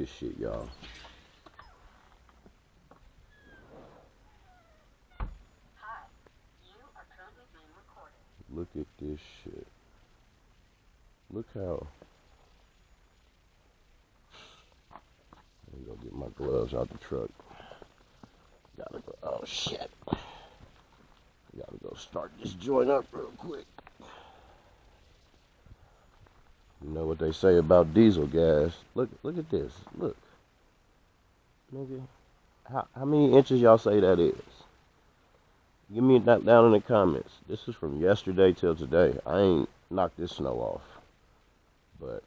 this shit, y'all. Hi, you are currently being recorded. Look at this shit. Look how. Let me go get my gloves out the truck. Gotta go. Oh shit. Gotta go start this joint up real quick. You know what they say about diesel gas? Look at this. Look, nigga. How many inches y'all say that is? Give me that down in the comments. This is from yesterday till today. I ain't knocked this snow off, but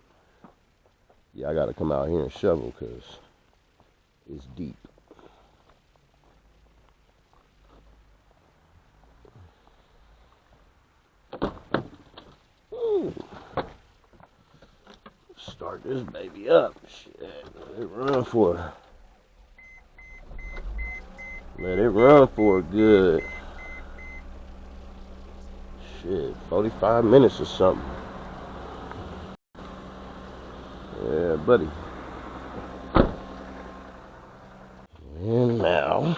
yeah, I gotta come out here and shovel because it's deep. Ooh. Start this baby up. Shit, let it run for. Let it run for good. Shit, 45 minutes or something. Yeah, buddy. And now.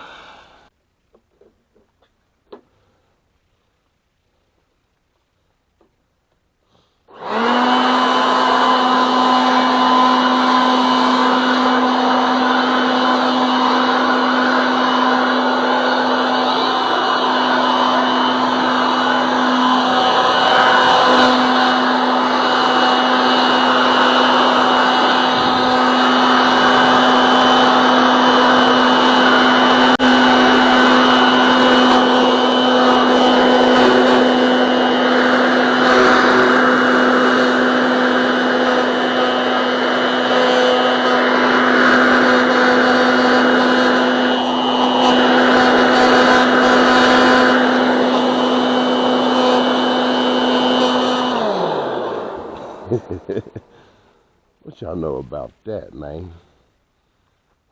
What y'all know about that, man?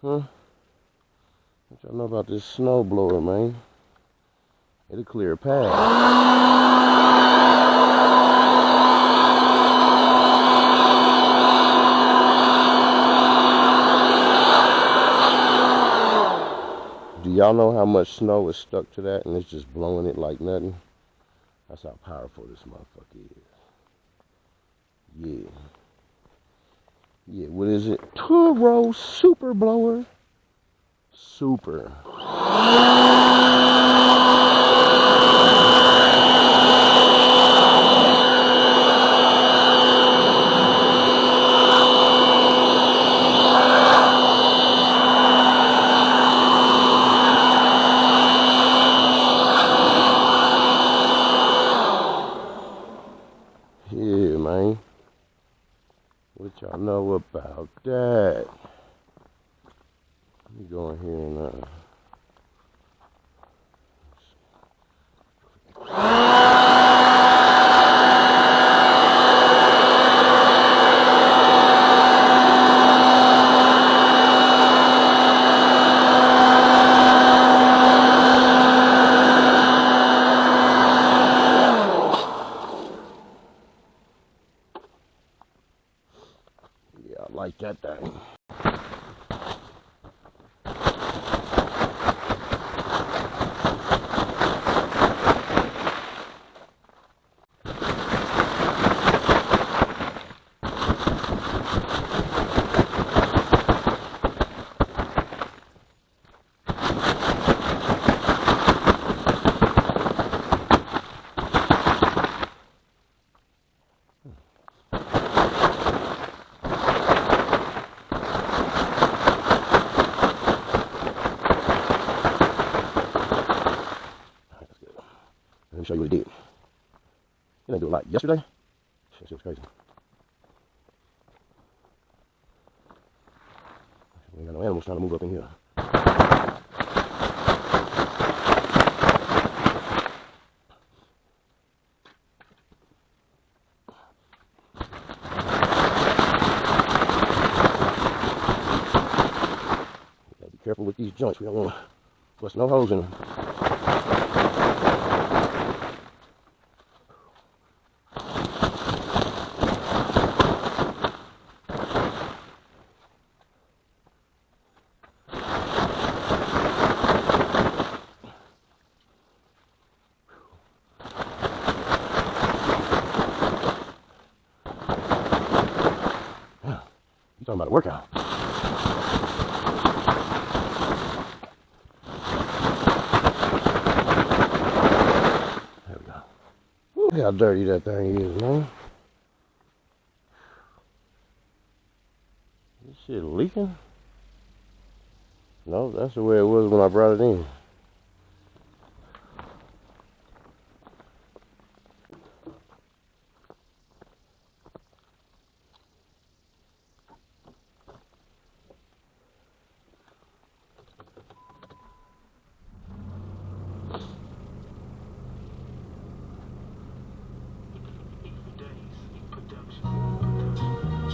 Huh? What y'all know about this snow blower, man? It'll clear a path. Do y'all know how much snow is stuck to that and it's just blowing it like nothing? That's how powerful this motherfucker is. Yeah. Yeah, what is it? Turo Super Blower. Super. Yeah, man. What y'all know about that? Let me go in here and yeah, I like that thing. Let me show you what it did. It didn't do a lot yesterday. Shit was crazy. We ain't got no animals trying to move up in here. Gotta be careful with these joints. We don't want to bust no holes in them. about to work out. There we go. Look how dirty that thing is, man. This shit leaking? No, that's the way it was when I brought it in.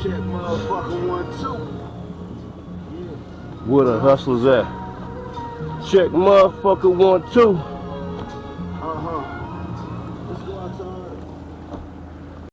Check motherfucker 1, 2. Yeah. Where the hustlers at? Check motherfucker 1, 2. Let's go outside.